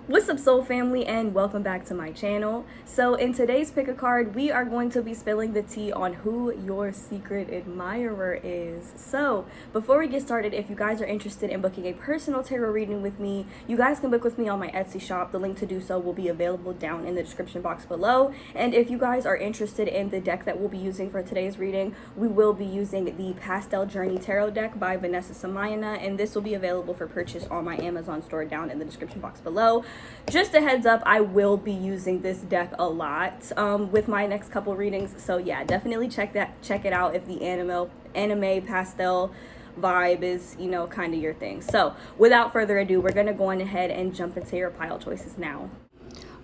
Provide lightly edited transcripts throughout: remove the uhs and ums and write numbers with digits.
What's up, soul family, and welcome back to my channel. So in today's pick a card, we are going to be spilling the tea on who your secret admirer is. So before we get started, if you guys are interested in booking a personal tarot reading with me, you guys can book with me on my Etsy shop. The link to do so will be available down in the description box below. And if you guys are interested in the deck that we'll be using for today's reading, we will be using the Pastel Journey Tarot deck by Vanessa Samayana, and this will be available for purchase on my Amazon store down in the description box below. Just a heads up, I will be using this deck a lot with my next couple readings. So yeah, definitely check it out if the anime pastel vibe is, kind of your thing. So without further ado, we're gonna go on ahead and jump into your pile choices now.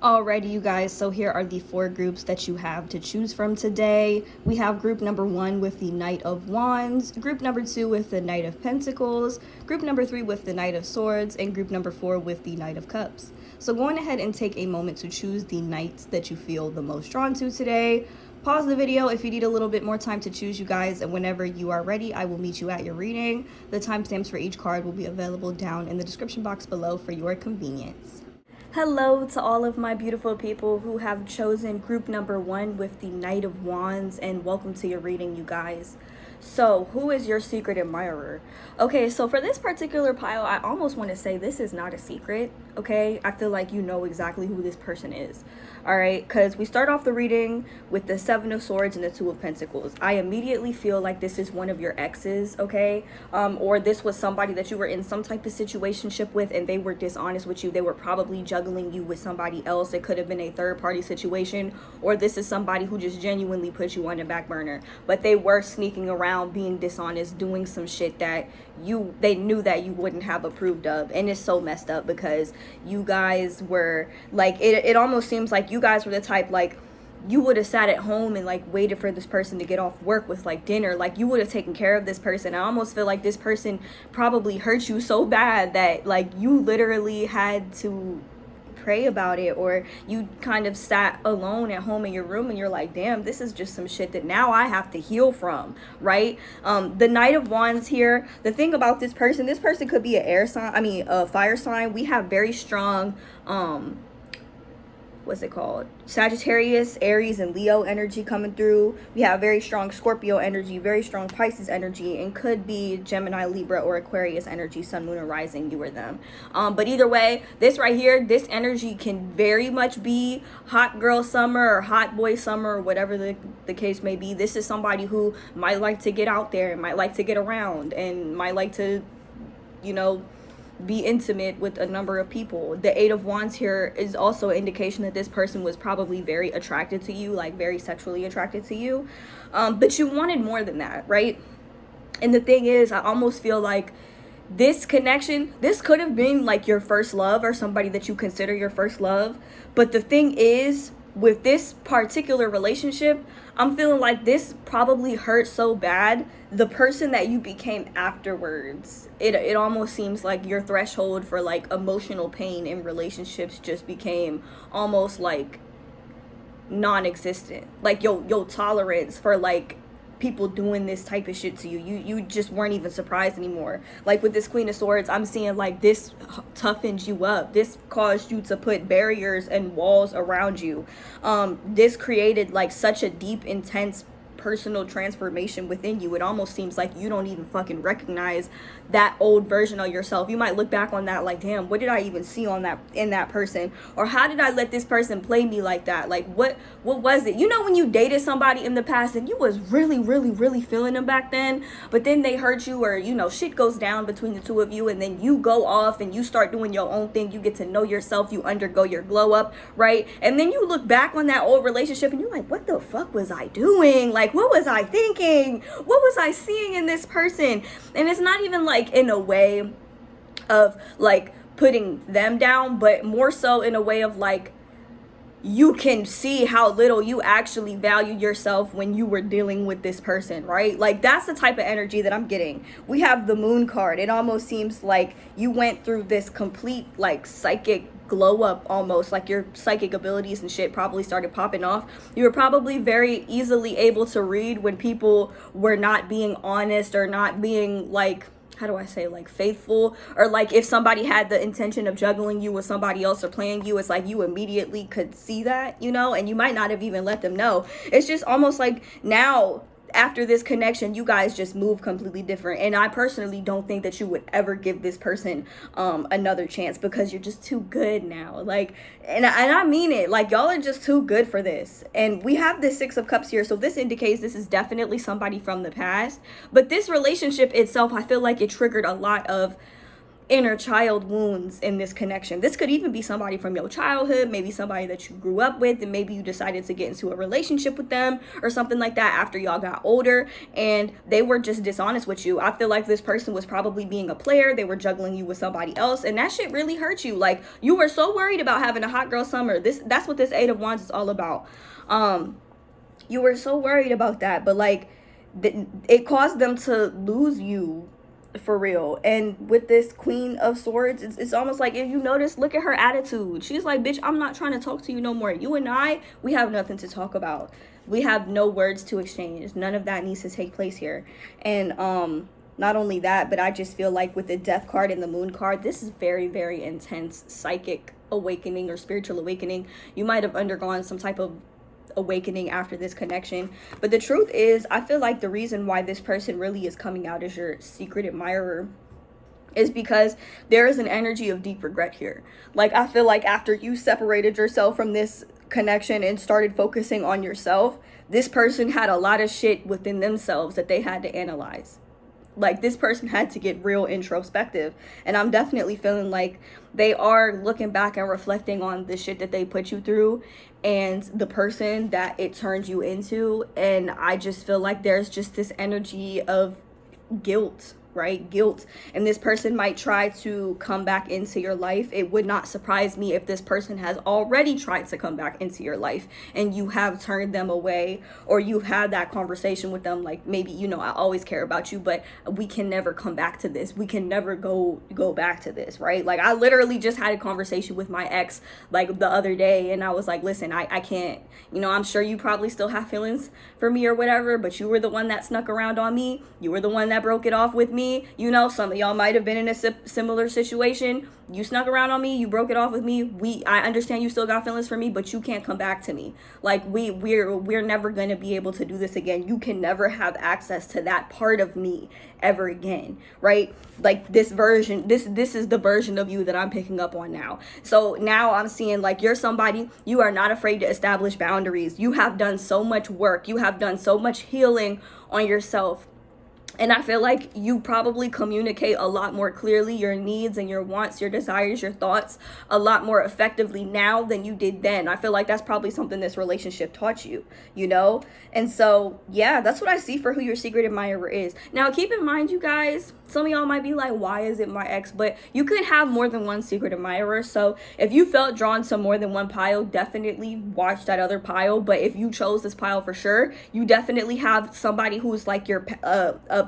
Alrighty, you guys, so here are the 4 groups that you have to choose from today. We have group number 1 with the Knight of Wands, group number 2 with the Knight of Pentacles, group number 3 with the Knight of Swords, and group number 4 with the Knight of Cups. So go on ahead and take a moment to choose the knights that you feel the most drawn to today. Pause the video if you need a little bit more time to choose, you guys, and whenever you are ready, I will meet you at your reading. The timestamps for each card will be available down in the description box below for your convenience. Hello to all of my beautiful people who have chosen group number 1 with the Knight of Wands, and welcome to your reading, you guys. So who is your secret admirer? Okay, so for this particular pile, I almost want to say this is not a secret, okay? I feel like you know exactly who this person is, all right? Because we start off the reading with the 7 of Swords and the 2 of Pentacles. I immediately feel like this is one of your exes, okay? Or this was somebody that you were in some type of situationship with and they were dishonest with you. They were probably juggling you with somebody else. It could have been a third-party situation, or this is somebody who just genuinely put you on the back burner, but they were sneaking around being dishonest, doing some shit that they knew that you wouldn't have approved of. And it's so messed up because you guys were like, it almost seems like you guys were the type, like, you would have sat at home and like waited for this person to get off work with like dinner. Like, you would have taken care of this person. I almost feel like this person probably hurt you so bad that like you literally had to pray about it, or you kind of sat alone at home in your room and you're like, damn, this is just some shit that now I have to heal from, right? The Knight of Wands here, the thing about this person could be an a fire sign. We have very strong what's it called, Sagittarius, Aries, and Leo energy coming through. We have very strong Scorpio energy, very strong Pisces energy, and could be Gemini, Libra, or Aquarius energy, Sun, Moon, or Rising, you or them. But either way, this right here, this energy can very much be hot girl summer or hot boy summer, or whatever the case may be. This is somebody who might like to get out there and might like to get around and might like to, be intimate with a number of people. The 8 of Wands here is also an indication that this person was probably very attracted to you, like very sexually attracted to you, but you wanted more than that, right? And the thing is, I almost feel like this connection, this could have been like your first love or somebody that you consider your first love. But the thing is, with this particular relationship, I'm feeling like this probably hurt so bad, the person that you became afterwards, it almost seems like your threshold for like emotional pain in relationships just became almost like non-existent. Like your tolerance for like people doing this type of shit to you just weren't even surprised anymore. Like with this Queen of Swords, I'm seeing like this toughened you up. This caused you to put barriers and walls around you. This created like such a deep, intense personal transformation within you. It almost seems like you don't even fucking recognize that old version of yourself. You might look back on that like, damn, what did I even see on that in that person? Or how did I let this person play me like that? Like what was it? When you dated somebody in the past and you was really, really, really feeling them back then, but then they hurt you, or shit goes down between the two of you, and then you go off and you start doing your own thing. You get to know yourself, you undergo your glow up, right? And then you look back on that old relationship and you're like, what the fuck was I doing? Like, what was I thinking? What was I seeing in this person? And it's not even like in a way of like putting them down, but more so in a way of like, you can see how little you actually value yourself when you were dealing with this person, right? Like, that's the type of energy that I'm getting. We have the Moon card. It almost seems like you went through this complete like psychic glow up, almost like your psychic abilities and shit probably started popping off. You were probably very easily able to read when people were not being honest or not being like, how do I say, like, faithful, or like if somebody had the intention of juggling you with somebody else or playing you, it's like you immediately could see that, you know, and you might not have even let them know. It's just almost like now, after this connection, you guys just move completely different. And I personally don't think that you would ever give this person another chance, because you're just too good now. Like, and I mean it, like, y'all are just too good for this. And we have this Six of Cups here, so this indicates this is definitely somebody from the past. But this relationship itself, I feel like it triggered a lot of inner child wounds in this connection. This could even be somebody from your childhood, maybe somebody that you grew up with, and maybe you decided to get into a relationship with them or something like that after y'all got older, and they were just dishonest with you. I feel like this person was probably being a player. They were juggling you with somebody else, and that shit really hurt you. Like, you were so worried about having a hot girl summer. That's what this Eight of Wands is all about. You were so worried about that, but like it caused them to lose you for real. And with this Queen of Swords, it's almost like, if you notice, look at her attitude. She's like, bitch, I'm not trying to talk to you no more. You and I, we have nothing to talk about. We have no words to exchange. None of that needs to take place here. And not only that, but I just feel like with the Death card and the Moon card, this is very, very intense psychic awakening or spiritual awakening. You might have undergone some type of awakening after this connection. But the truth is, I feel like the reason why this person really is coming out as your secret admirer is because there is an energy of deep regret here. Like, I feel like after you separated yourself from this connection and started focusing on yourself, this person had a lot of shit within themselves that they had to analyze. Like, this person had to get real introspective, and I'm definitely feeling like they are looking back and reflecting on the shit that they put you through and the person that it turned you into. And I just feel like there's just this energy of guilt, right? Guilt. And this person might try to come back into your life. It would not surprise me if this person has already tried to come back into your life and you have turned them away, or you've had that conversation with them, like, maybe, you know, I always care about you, but we can never come back to this. We can never go back to this, right? Like, I literally just had a conversation with my ex like the other day, and I was like, listen, I can't, you know, I'm sure you probably still have feelings for me or whatever, but you were the one that snuck around on me. You were the one that broke it off with me. You know, some of y'all might have been in a similar situation. You snuck around on me, you broke it off with me. I understand you still got feelings for me, but you can't come back to me. Like, we're never going to be able to do this again. You can never have access to that part of me ever again, right? Like, this version, this is the version of you that I'm picking up on now. So now I'm seeing, like, you're somebody, you are not afraid to establish boundaries. You have done so much work. You have done so much healing on yourself. And I feel like you probably communicate a lot more clearly your needs and your wants, your desires, your thoughts a lot more effectively now than you did then. I feel like that's probably something this relationship taught you, you know? And so, yeah, that's what I see for who your secret admirer is. Now, keep in mind, you guys, some of y'all might be like, why is it my ex? But you could have more than one secret admirer. So if you felt drawn to more than one pile, definitely watch that other pile. But if you chose this pile for sure, you definitely have somebody who's like your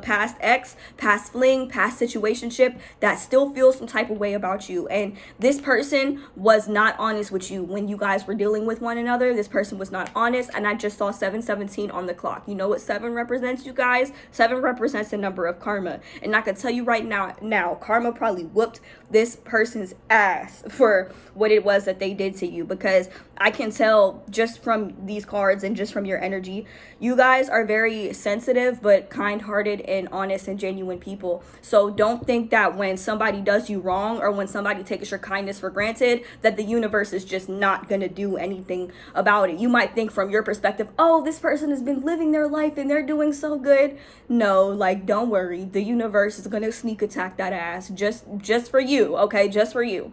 past ex, past fling, past situationship that still feels some type of way about you. And this person was not honest with you when you guys were dealing with one another. This person was not honest. And I just saw 717 on the clock. You know what 7 represents, you guys? 7 represents the number of karma. And I can tell you right now, karma probably whooped this person's ass for what it was that they did to you, because I can tell just from these cards and just from your energy, you guys are very sensitive but kind-hearted and honest and genuine people. So don't think that when somebody does you wrong or when somebody takes your kindness for granted, that the universe is just not gonna do anything about it. You might think from your perspective, oh, this person has been living their life and they're doing so good. No, like, don't worry, the universe is gonna sneak attack that ass just for you, okay? Just for you.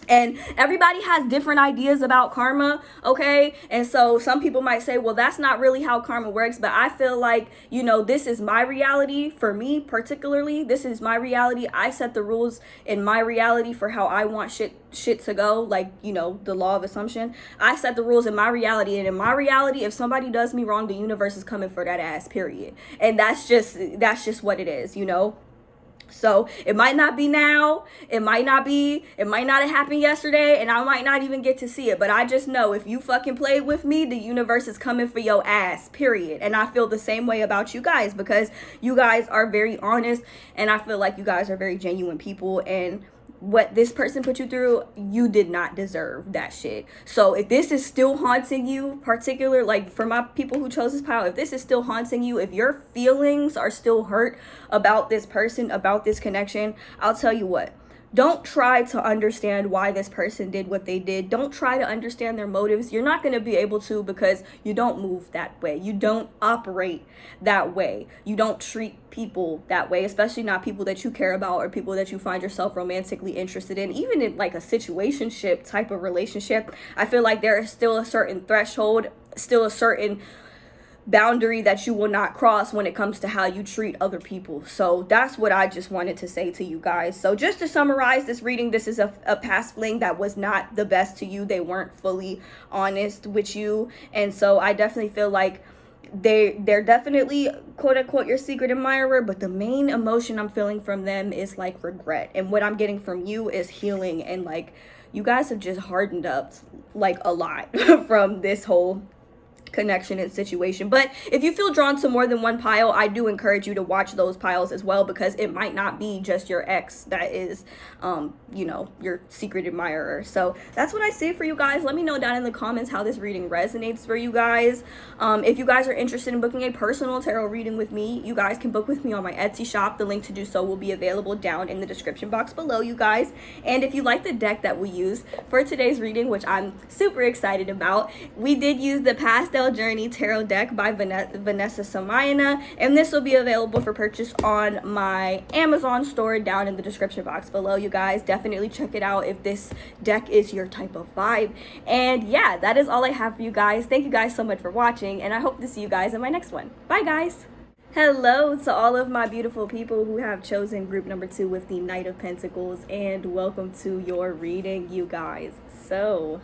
And everybody has different ideas about karma, okay? And so some people might say, well, that's not really how karma works. But I feel like, you know, this is my reality. For me particularly, this is my reality. I set the rules in my reality for how I want shit to go. Like, you know, the law of assumption. I set the rules in my reality. And in my reality, if somebody does me wrong, the universe is coming for that ass, period. And that's just what it is, you know? So it might not be now, it might not have happened yesterday, and I might not even get to see it. But I just know if you fucking played with me, the universe is coming for your ass, period. And I feel the same way about you guys, because you guys are very honest, and I feel like you guys are very genuine people, and what this person put you through, you did not deserve that shit. So if this is still haunting you, particular, like for my people who chose this pile, if this is still haunting you, if your feelings are still hurt about this person, about this connection, I'll tell you what, don't try to understand why this person did what they did. Don't try to understand their motives. You're not going to be able to, because you don't move that way. You don't operate that way. You don't treat people that way, especially not people that you care about or people that you find yourself romantically interested in. Even in like a situationship type of relationship, I feel like there is still a certain threshold, still a certain boundary that you will not cross when it comes to how you treat other people. So that's what I just wanted to say to you guys. So just to summarize this reading, this is a past fling that was not the best to you. They weren't fully honest with you, and so I definitely feel like they're definitely quote unquote your secret admirer, but the main emotion I'm feeling from them is like regret, and what I'm getting from you is healing, and like you guys have just hardened up like a lot from this whole connection and situation. But if you feel drawn to more than one pile, I do encourage you to watch those piles as well, because it might not be just your ex that is you know, your secret admirer. So that's what I say for you guys. Let me know down in the comments how this reading resonates for you guys. If you guys are interested in booking a personal tarot reading with me, you guys can book with me on my Etsy shop. The link to do so will be available down in the description box below, you guys. And if you like the deck that we use for today's reading, which I'm super excited about, we did use the Pastel Journey Tarot deck by Vanessa Samayana, and this will be available for purchase on my Amazon store down in the description box below. You guys definitely check it out if this deck is your type of vibe. And yeah, that is all I have for you guys. Thank you guys so much for watching, and I hope to see you guys in my next one. Bye guys. Hello to all of my beautiful people who have chosen group number 2 with the Knight of Pentacles, and welcome to your reading, you guys. So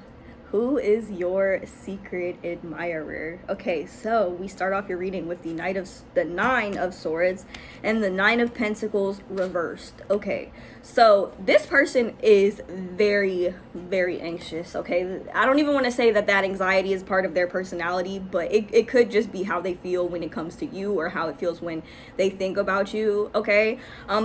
who is your secret admirer? Okay, so we start off your reading with the Nine of Swords and the Nine of Pentacles reversed. Okay, so this person is very, very anxious. Okay, I don't even want to say that anxiety is part of their personality, but it could just be how they feel when it comes to you, or how it feels when they think about you. Okay,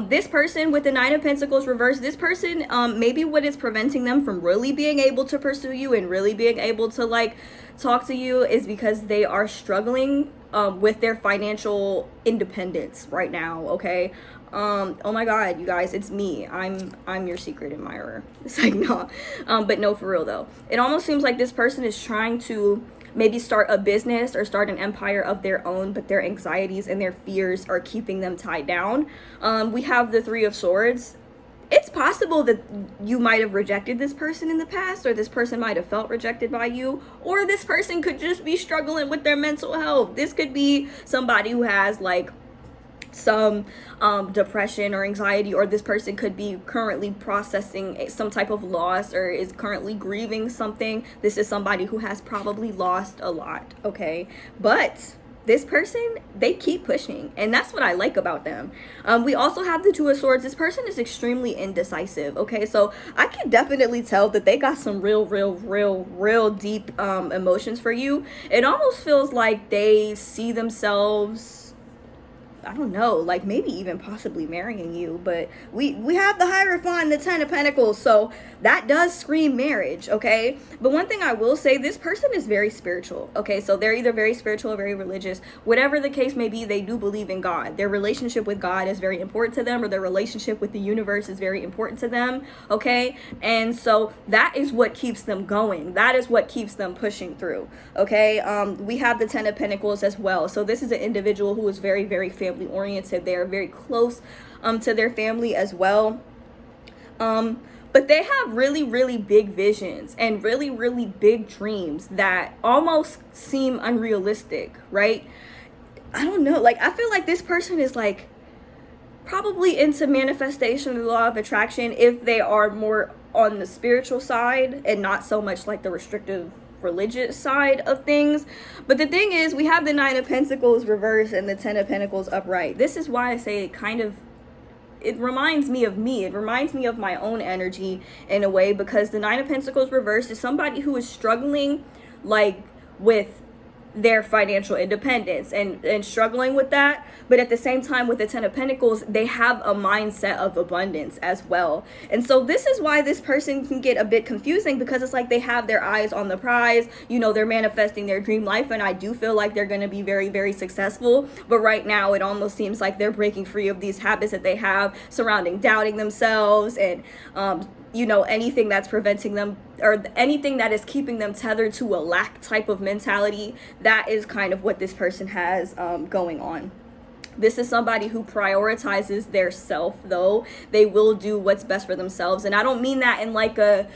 this person with the Nine of Pentacles reversed, this person, maybe what is preventing them from really being able to pursue you and really being able to like talk to you is because they are struggling with their financial independence right now. Okay, oh my god, you guys, it's me. I'm your secret admirer. It's like, no, but no, for real though, it almost seems like this person is trying to maybe start a business or start an empire of their own, but their anxieties and their fears are keeping them tied down. We have the Three of Swords. It's possible that you might have rejected this person in the past, or this person might have felt rejected by you, or this person could just be struggling with their mental health. This could be somebody who has like some depression or anxiety, or this person could be currently processing some type of loss or is currently grieving something. This is somebody who has probably lost a lot. Okay, but this person, they keep pushing, and that's what I like about them. We also have the Two of Swords. This person is extremely indecisive. Okay, so I can definitely tell that they got some real deep emotions for you. It almost feels like they see themselves, I don't know, like maybe even possibly marrying you, but we have the Hierophant and the Ten of Pentacles, so that does scream marriage. Okay, but one thing I will say, this person is very spiritual. Okay, so they're either very spiritual or very religious. Whatever the case may be, they do believe in God. Their relationship with God is very important to them, or their relationship with the universe is very important to them. Okay, and so that is what keeps them going. That is what keeps them pushing through. Okay, we have the Ten of Pentacles as well. So this is an individual who is very, very family oriented. They are very close to their family as well, but they have really big visions and really big dreams that almost seem unrealistic, right? I don't know, like I feel like this person is like probably into manifestation of the law of attraction if they are more on the spiritual side and not so much like the restrictive religious side of things. But the thing is, we have the Nine of Pentacles reversed and the Ten of Pentacles upright. This is why I say it kind of it reminds me of me. It reminds me of my own energy in a way, because the Nine of Pentacles reversed is somebody who is struggling like with their financial independence and struggling with that, but at the same time with the Ten of Pentacles, they have a mindset of abundance as well. And so this is why this person can get a bit confusing, because it's like they have their eyes on the prize, you know, they're manifesting their dream life, and I do feel like they're going to be very, very successful. But right now it almost seems like they're breaking free of these habits that they have surrounding doubting themselves and you know, anything that's preventing them, or anything that is keeping them tethered to a lack type of mentality. That is kind of what this person has going on. This is somebody who prioritizes their self, though. They will do what's best for themselves. And I don't mean that in like a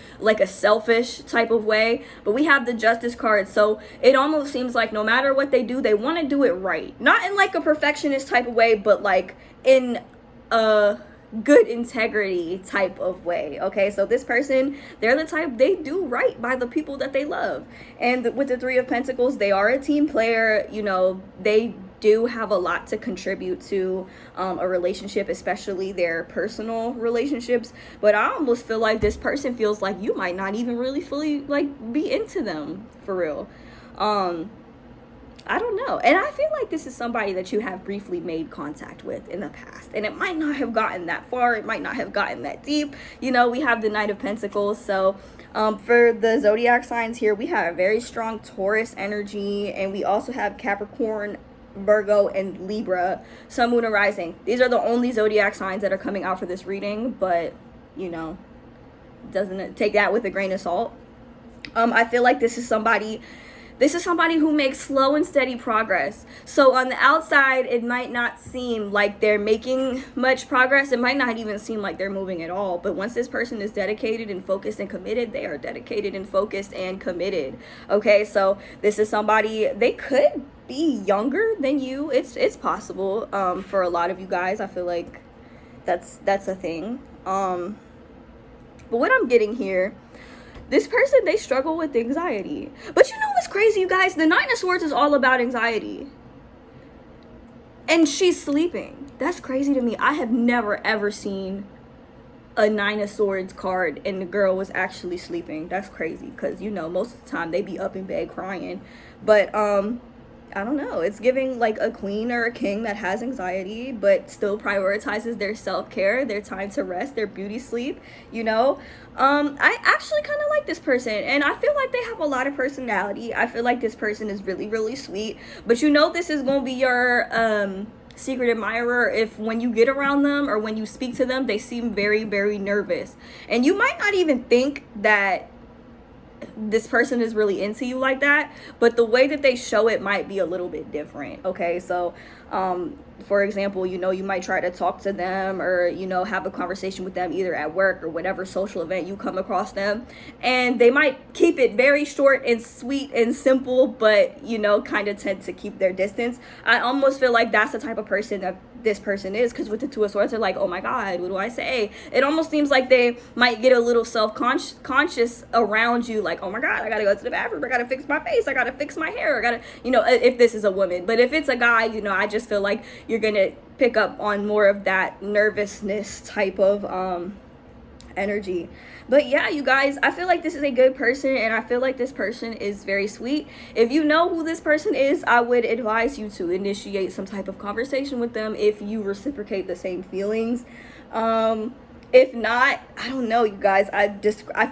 selfish type of way, but we have the Justice card. So it almost seems like no matter what they do, they want to do it right. Not in like a perfectionist type of way, but like in a good integrity type of way. Okay, so this person, they're the type, they do right by the people that they love. And with the Three of Pentacles, they are a team player. You know, they do have a lot to contribute to a relationship, especially their personal relationships. But I almost feel like this person feels like you might not even really fully like be into them for real. I don't know. And I feel like this is somebody that you have briefly made contact with in the past. And it might not have gotten that far. It might not have gotten that deep. You know, we have the Knight of Pentacles. So for the zodiac signs here, we have a very strong Taurus energy. And we also have Capricorn, Virgo, and Libra, Sun, Moon, and Rising. These are the only zodiac signs that are coming out for this reading. But, you know, doesn't take that with a grain of salt. I feel like this is somebody who makes slow and steady progress. So on the outside, it might not seem like they're making much progress. It might not even seem like they're moving at all. But once this person is dedicated and focused and committed, they are dedicated and focused and committed. Okay, so this is somebody, they could be younger than you. It's possible for a lot of you guys. I feel like that's a thing. But what I'm getting here, this person, they struggle with anxiety. But you know what's crazy, you guys? The Nine of Swords is all about anxiety. And she's sleeping. That's crazy to me. I have never, ever seen a Nine of Swords card and the girl was actually sleeping. That's crazy. Because, you know, most of the time they be up in bed crying. But, I don't know. It's giving like a queen or a king that has anxiety, but still prioritizes their self-care, their time to rest, their beauty sleep, you know. I actually kind of like this person, and I feel like they have a lot of personality. I feel like this person is really, really sweet, but you know this is going to be your secret admirer if when you get around them or when you speak to them, they seem very, very nervous. And you might not even think that this person is really into you like that, but the way that they show it might be a little bit different. Okay, so for example, you know, you might try to talk to them or, you know, have a conversation with them either at work or whatever social event you come across them, and they might keep it very short and sweet and simple, but, you know, kind of tend to keep their distance. I almost feel like that's the type of person that this person is, because with the Two of Swords, they're like, oh my God, what do I say? It almost seems like they might get a little self-conscious around you, like, oh my God, I gotta go to the bathroom, I gotta fix my face, I gotta fix my hair, I gotta, you know, if this is a woman. But if it's a guy, you know, I just feel like you're gonna pick up on more of that nervousness type of energy. But yeah, you guys, I feel like this is a good person, and I feel like this person is very sweet. If you know who this person is, I would advise you to initiate some type of conversation with them if you reciprocate the same feelings. If not, I don't know, you guys. I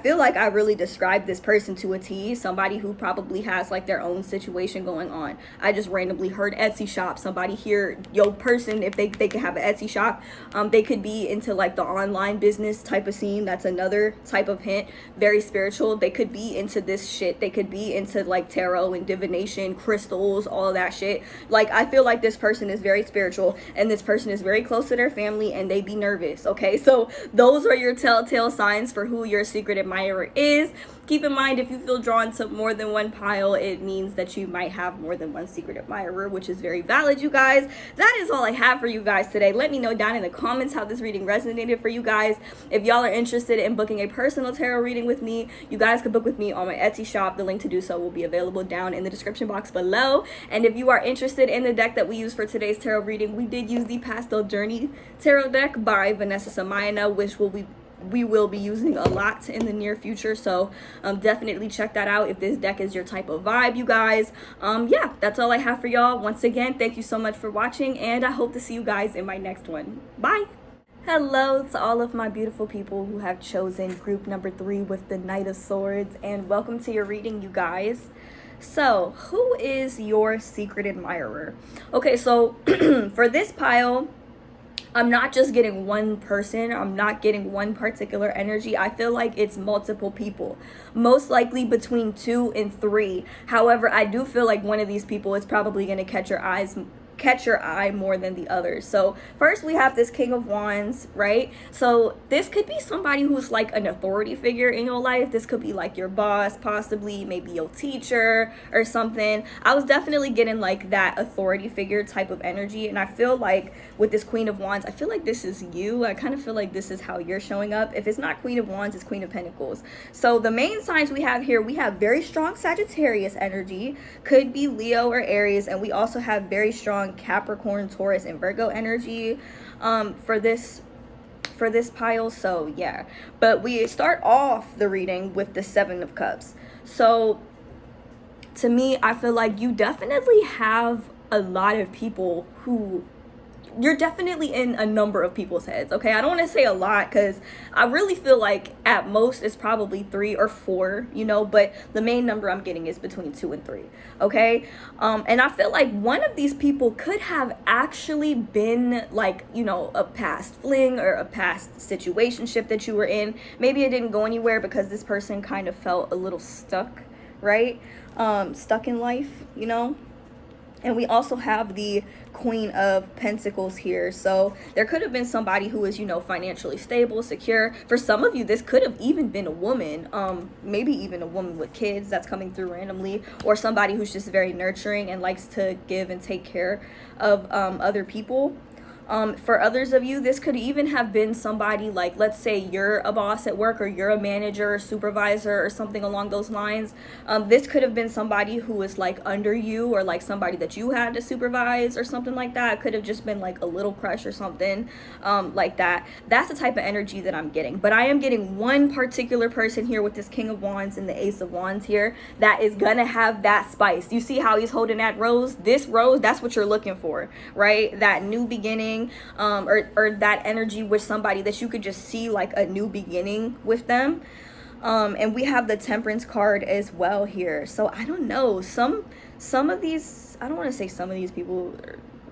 feel like I really described this person to a T. Somebody who probably has like their own situation going on. I just randomly heard Etsy shop. Somebody here, yo, person, if they could have an Etsy shop, they could be into like the online business type of scene. That's another type of hint. Very spiritual. They could be into this shit. They could be into like tarot and divination, crystals, all of that shit. Like, I feel like this person is very spiritual, and this person is very close to their family, and they be nervous. Okay, so those are your telltale signs for who your secret admirer is. keep in mind, if you feel drawn to more than one pile, it means that you might have more than one secret admirer, which is very valid, you guys. That is all I have for you guys today. Let me know down in the comments how this reading resonated for you guys. If y'all are interested in booking a personal tarot reading with me, you guys can book with me on my Etsy shop. The link to do so will be available down in the description box below. And if you are interested in the deck that we use for today's tarot reading, we did use the Pastel Journey Tarot deck by Vanessa Samayana, which we will be using a lot in the near future, so definitely check that out if this deck is your type of vibe, you guys. Yeah, that's all I have for y'all. Once again, thank you so much for watching, and I hope to see you guys in my next one. Bye. Hello to all of my beautiful people who have chosen group number 3 with the Knight of Swords, and welcome to your reading, you guys. So who is your secret admirer? Okay, so for this pile, I'm not just getting one person. I'm not getting one particular energy. I feel like it's multiple people, most likely between 2 and 3. However, I do feel like one of these people is probably going to catch your eye more than the others. So first we have this King of Wands, right? So this could be somebody who's like an authority figure in your life. This could be like your boss, possibly maybe your teacher or something. I was definitely getting like that authority figure type of energy, and I feel like with this Queen of Wands, I feel like this is you. I kind of feel like this is how you're showing up. If it's not Queen of Wands, it's Queen of Pentacles. So the main signs we have here, we have very strong Sagittarius energy, could be Leo or Aries, and we also have very strong Capricorn, Taurus, and Virgo energy for this pile. So yeah, but we start off the reading with the 7 of Cups. So to me, I feel like you definitely have a lot of people who you're definitely in a number of people's heads. Okay, I don't want to say a lot because I really feel like at most it's probably 3 or 4, you know, but the main number I'm getting is between 2 and 3. Okay, and I feel like one of these people could have actually been like, you know, a past fling or a past situationship that you were in. Maybe it didn't go anywhere because this person kind of felt a little stuck, right? Stuck in life, you know. And we also have the Queen of Pentacles here. So there could have been somebody who is, you know, financially stable, secure. For some of you, this could have even been a woman, maybe even a woman with kids that's coming through randomly, or somebody who's just very nurturing and likes to give and take care of other people. For others of you, this could even have been somebody like, let's say you're a boss at work, or you're a manager or supervisor or something along those lines. This could have been somebody who is like under you, or like somebody that you had to supervise or something like that. It could have just been like a little crush or something like that. That's the type of energy that I'm getting. But I am getting one particular person here with this King of Wands and the Ace of Wands here that is gonna have that spice. You see how he's holding that rose? This rose, that's what you're looking for, right? That new beginning. Or that energy with somebody that you could just see like a new beginning with them. And we have the Temperance card as well here. So I don't know, some of these, I don't want to say some of these people,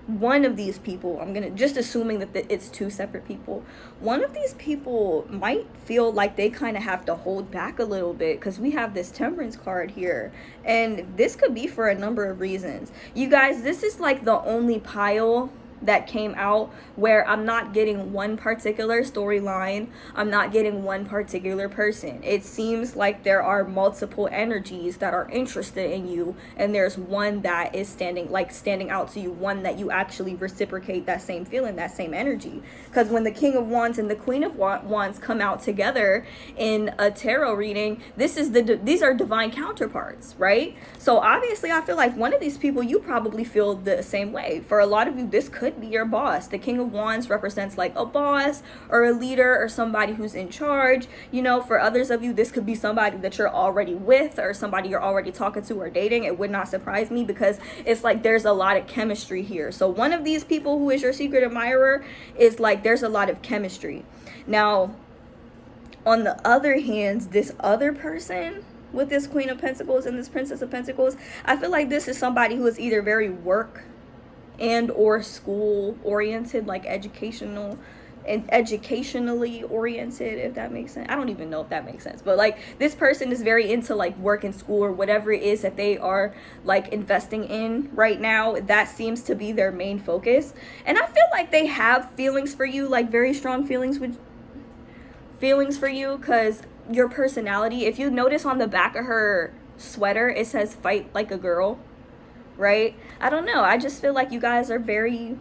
one of these people, I'm gonna just assuming that it's 2 separate people. One of these people might feel like they kind of have to hold back a little bit, because we have this Temperance card here, and this could be for a number of reasons. You guys, this is like the only pile that came out where I'm not getting one particular storyline. I'm not getting one particular person. It seems like there are multiple energies that are interested in you, and there's one that is standing out to you, one that you actually reciprocate that same feeling, that same energy. Because when the King of Wands and the Queen of Wands come out together in a tarot reading, these are divine counterparts, right? So obviously I feel like one of these people, you probably feel the same way. For a lot of you, this could be your boss. The King of Wands represents like a boss or a leader or somebody who's in charge. You know, for others of you, this could be somebody that you're already with, or somebody you're already talking to or dating. It would not surprise me, because it's like there's a lot of chemistry here. So one of these people who is your secret admirer is like there's a lot of chemistry. Now, on the other hand, this other person with this Queen of Pentacles and this Princess of Pentacles, I feel like this is somebody who is either very work and or school oriented, like educationally oriented, if that makes sense. I don't even know if that makes sense, but like this person is very into like work and school, or whatever it is that they are like investing in right now. That seems to be their main focus, and I feel like they have feelings for you, like very strong feelings for you, because your personality, if you notice on the back of her sweater, it says fight like a girl, right? I don't know. I just feel like you guys are very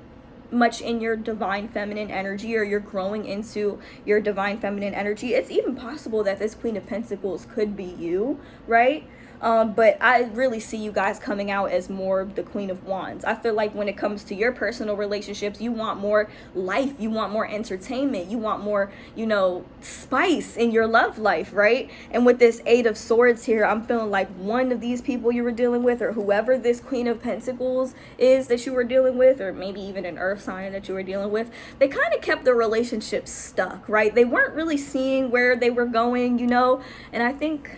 much in your divine feminine energy, or you're growing into your divine feminine energy. It's even possible that this Queen of Pentacles could be you, right? But I really see you guys coming out as more the Queen of Wands. I feel like when it comes to your personal relationships, you want more life, you want more entertainment, you want more, you know, spice in your love life, right? And with this Eight of Swords here, I'm feeling like one of these people you were dealing with, or whoever this Queen of Pentacles is that you were dealing with, or maybe even an earth sign that you were dealing with, they kind of kept the relationship stuck, right? They weren't really seeing where they were going, you know? And I think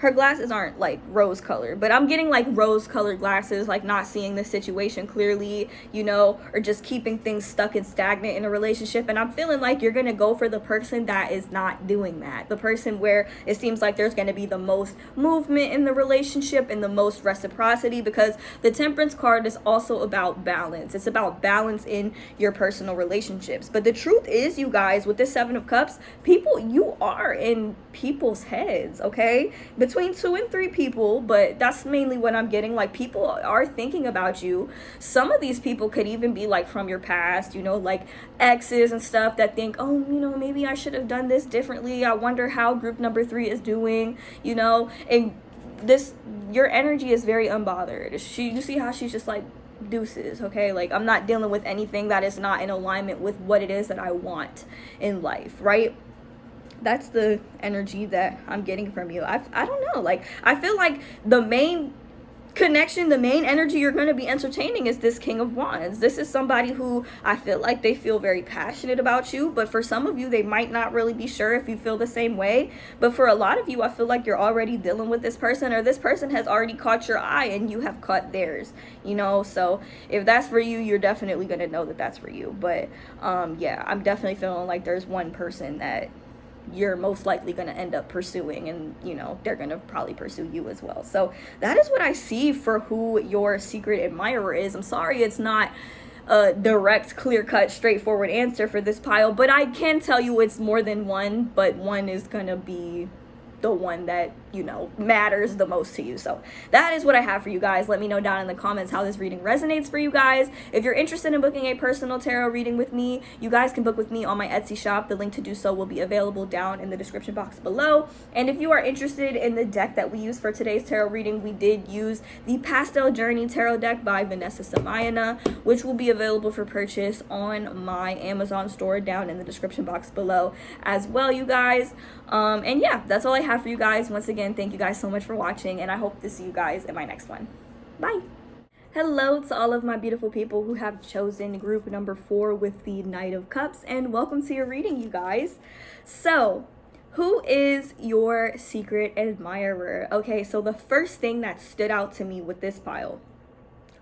her glasses aren't like rose colored, but I'm getting like rose colored glasses, like not seeing the situation clearly, you know, or just keeping things stuck and stagnant in a relationship. And I'm feeling like you're gonna go for the person that is not doing that, the person where it seems like there's gonna be the most movement in the relationship and the most reciprocity, because the Temperance card is also about balance. It's about balance in your personal relationships. But the truth is, you guys, with this Seven of Cups, people, you are in people's heads, okay? Between 2 and 3 people, but that's mainly what I'm getting. Like, people are thinking about you. Some of these people could even be like from your past, you know, like exes and stuff that think, oh, you know, maybe I should have done this differently. I wonder how group number 3 is doing, you know. And this, your energy is very unbothered. You see how she's just like, deuces, okay? Like, I'm not dealing with anything that is not in alignment with what it is that I want in life, right? That's the energy that I'm getting from you. I don't know, like, I feel like the main connection, the main energy you're going to be entertaining is this King of Wands. This is somebody who I feel like they feel very passionate about you, but for some of you, they might not really be sure if you feel the same way. But for a lot of you, I feel like you're already dealing with this person, or this person has already caught your eye and you have caught theirs, you know? So if that's for you, you're definitely going to know that that's for you. But yeah, I'm definitely feeling like there's one person that you're most likely going to end up pursuing, and you know, they're going to probably pursue you as well. So that is what I see for who your secret admirer is. I'm sorry it's not a direct, clear-cut, straightforward answer for this pile, but I can tell you it's more than one, but one is going to be the one that, you know, matters the most to you. So that is what I have for you guys. Let me know down in the comments how this reading resonates for you guys. If you're interested in booking a personal tarot reading with me, you guys can book with me on my Etsy shop. The link to do so will be available down in the description box below. And if you are interested in the deck that we used for today's tarot reading, we did use the Pastel Journey Tarot deck by Vanessa Samayana, which will be available for purchase on my Amazon store down in the description box below as well, you guys. And yeah, that's all I have for you guys. Once again, thank you guys so much for watching, and I hope to see you guys in my next one. Bye. Hello to all of my beautiful people who have chosen group number 4 with the Knight of Cups, and welcome to your reading, you guys. So, who is your secret admirer? Okay, so the first thing that stood out to me with this pile,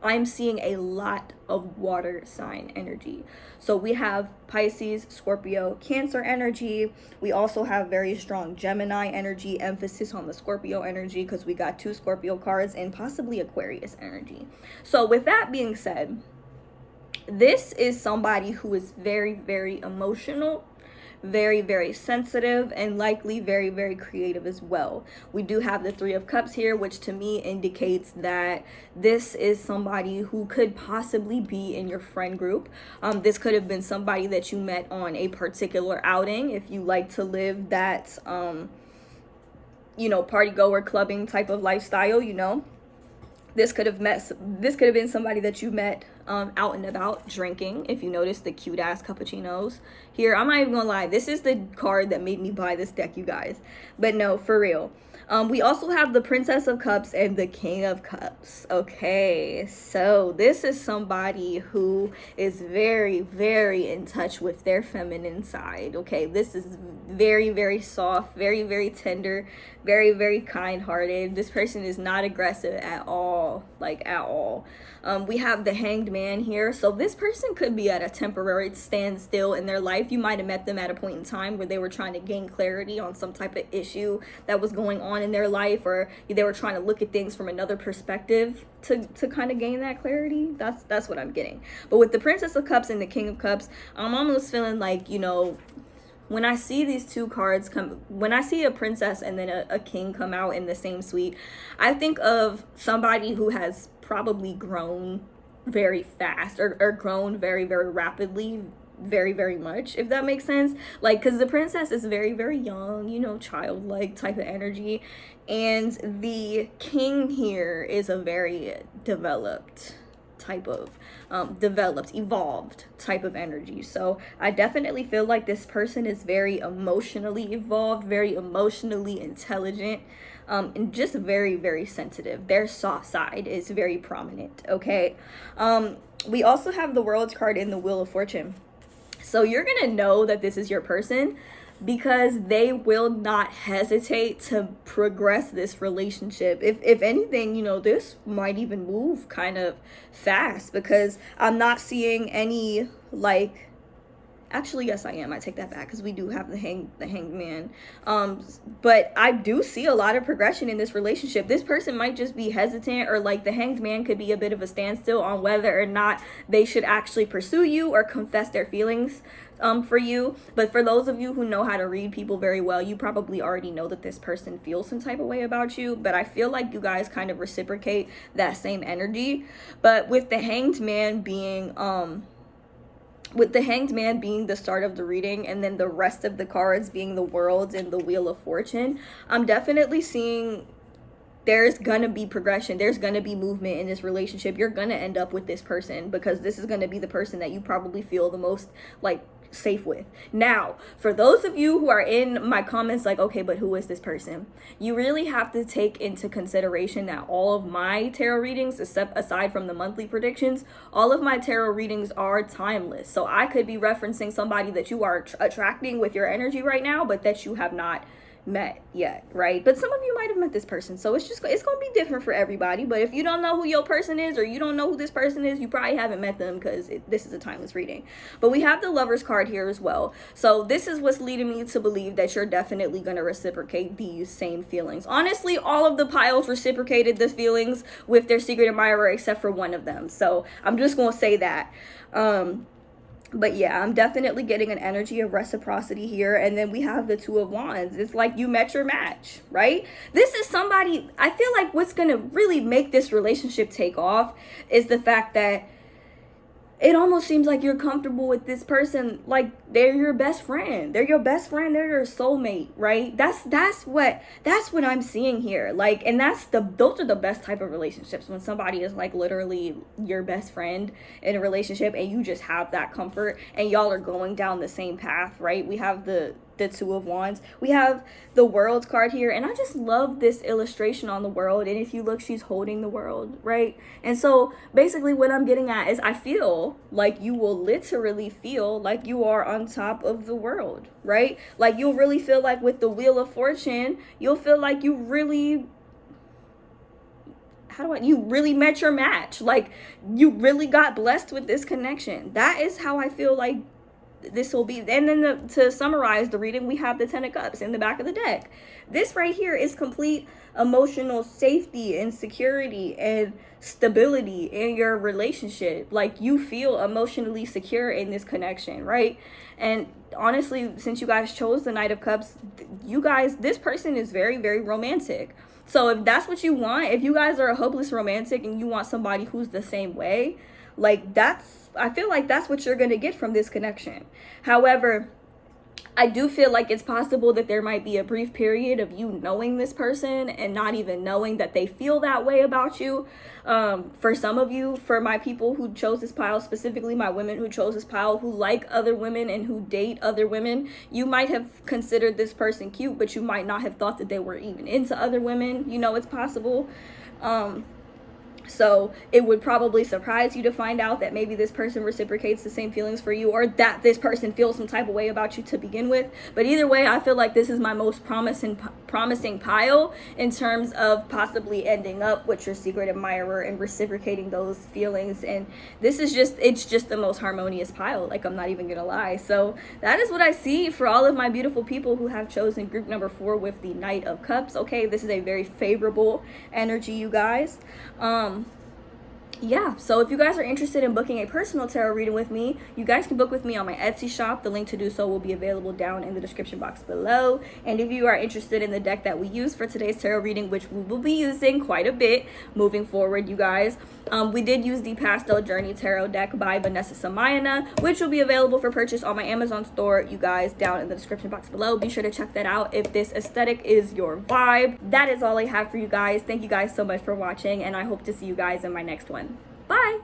I'm seeing a lot of water sign energy. So we have Pisces, Scorpio, Cancer energy. We also have very strong Gemini energy, emphasis on the Scorpio energy because we got 2 Scorpio cards, and possibly Aquarius energy. So with that being said, this is somebody who is very, very emotional, very, very sensitive, and likely very, very creative as well. We do have the 3 of Cups here, which to me indicates that this is somebody who could possibly be in your friend group. This could have been somebody that you met on a particular outing, if you like to live that you know, party goer, clubbing type of lifestyle, you know. This could have been somebody that you met out and about drinking. If you notice the cute ass cappuccinos here, I'm not even gonna lie, this is the card that made me buy this deck, you guys. But no, for real. We also have the Princess of Cups and the King of Cups. Okay, so this is somebody who is very, very in touch with their feminine side. Okay, this is very, very soft, very, very tender, very, very kind-hearted. This person is not aggressive at all, like at all. We have the Hanged Man here. So this person could be at a temporary standstill in their life. You might have met them at a point in time where they were trying to gain clarity on some type of issue that was going on in their life, or they were trying to look at things from another perspective to kind of gain that clarity. That's what I'm getting. But with the Princess of Cups and the King of Cups, I'm almost feeling like, you know, when I see these two cards come, when I see a princess and then a king come out in the same suite, I think of somebody who has probably grown very fast, or grown very, very rapidly, very, very much, if that makes sense. Like, because the princess is very, very young, you know, childlike type of energy, and the king here is a very developed type of evolved type of energy. So I definitely feel like this person is very emotionally evolved, very emotionally intelligent, and just very, very sensitive. Their soft side is very prominent. Okay. We also have the World's card in the Wheel of Fortune. So you're gonna know that this is your person because they will not hesitate to progress this relationship. If anything, you know, this might even move kind of fast, because I'm not seeing any, like, actually, yes, I am. I take that back, because we do have the hanged man. But I do see a lot of progression in this relationship. This person might just be hesitant, or like the hanged man could be a bit of a standstill on whether or not they should actually pursue you or confess their feelings for you. But for those of you who know how to read people very well, you probably already know that this person feels some type of way about you. But I feel like you guys kind of reciprocate that same energy. But with the hanged man being the start of the reading, and then the rest of the cards being the World and the Wheel of Fortune, I'm definitely seeing there's gonna be progression, there's gonna be movement in this relationship. You're gonna end up with this person, because this is gonna be the person that you probably feel the most like safe with. Now, for those of you who are in my comments like, okay, but who is this person, you really have to take into consideration that all of my tarot readings, aside from the monthly predictions, all of my tarot readings are timeless. So I could be referencing somebody that you are attracting with your energy right now, but that you have not met yet, right? But some of you might have met this person, so it's gonna be different for everybody. But if you don't know who your person is, or you don't know who this person is, you probably haven't met them, because this is a timeless reading. But we have the Lover's card here as well, so this is what's leading me to believe that you're definitely going to reciprocate these same feelings. Honestly, all of the piles reciprocated the feelings with their secret admirer except for one of them, so I'm just gonna say that. But yeah, I'm definitely getting an energy of reciprocity here. And then we have the Two of Wands. It's like you met your match, right? This is somebody, I feel like what's going to really make this relationship take off is the fact that it almost seems like you're comfortable with this person, like they're your best friend. They're your best friend. They're your soulmate, right? That's what I'm seeing here. Like, and those are the best type of relationships, when somebody is like literally your best friend in a relationship, and you just have that comfort, and y'all are going down the same path, right? We have the Two of Wands. We have the World card here, and I just love this illustration on the World. And if you look, she's holding the world, right? And so basically what I'm getting at is, I feel like you will literally feel like you are on top of the world, right? Like you'll really feel like with the Wheel of Fortune, you'll feel like you really met your match. Like you really got blessed with this connection. That is how I feel like this will be. And then to summarize the reading, we have the Ten of Cups in the back of the deck. This right here is complete emotional safety and security and stability in your relationship. Like you feel emotionally secure in this connection, right? And honestly, since you guys chose the Knight of Cups, this person is very, very romantic. So if that's what you want, if you guys are a hopeless romantic and you want somebody who's the same way, like I feel like that's what you're going to get from this connection. However, I do feel like it's possible that there might be a brief period of you knowing this person and not even knowing that they feel that way about you. For some of you, for my people who chose this pile, specifically my women who chose this pile, who like other women and who date other women, you might have considered this person cute, but you might not have thought that they were even into other women. You know, it's possible. So it would probably surprise you to find out that maybe this person reciprocates the same feelings for you, or that this person feels some type of way about you to begin with. But either way, I feel like this is my most promising pile in terms of possibly ending up with your secret admirer and reciprocating those feelings. And this is it's just the most harmonious pile. Like, I'm not even gonna lie. So that is what I see for all of my beautiful people who have chosen group number 4 with the Knight of Cups. Okay, this is a very favorable energy, you guys. yeah, so if you guys are interested in booking a personal tarot reading with me, you guys can book with me on my Etsy shop. The link to do so will be available down in the description box below. And if you are interested in the deck that we use for today's tarot reading, which we will be using quite a bit moving forward, you guys, we did use the Pastel Journey Tarot deck by Vanessa Samayana, which will be available for purchase on my Amazon store, you guys, down in the description box below. Be sure to check that out if this aesthetic is your vibe. That is all I have for you guys. Thank you guys so much for watching, and I hope to see you guys in my next one. Bye!